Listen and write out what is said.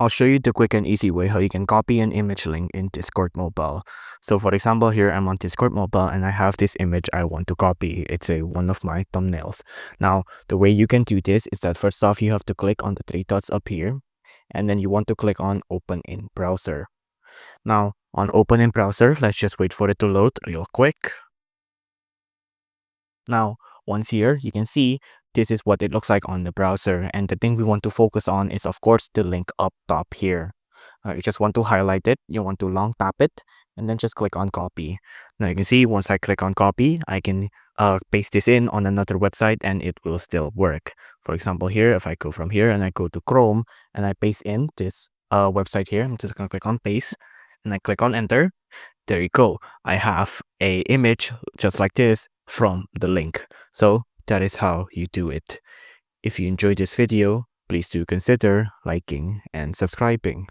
I'll show you the quick and easy way how you can copy an image link in Discord Mobile. So for example, here I'm on Discord Mobile and I have this image I want to copy. It's one of my thumbnails. Now, the way you can do this is that first off, you have to click on the three dots up here, and then you want to click on Open in Browser. Now, on Open in Browser, let's just wait for it to load real quick. Now, once here, you can see this is what it looks like on the browser. And the thing we want to focus on is, of course, the link up top here. You just want to highlight it. You want to long tap it and then just click on copy. Now you can see once I click on copy, I can paste this in on another website and it will still work. For example, here, if I go from here and I go to Chrome and I paste in this website here, I'm just going to click on paste and I click on enter. There you go. I have a image just like this from the link. So that is how you do it. If you enjoyed this video, please do consider liking and subscribing.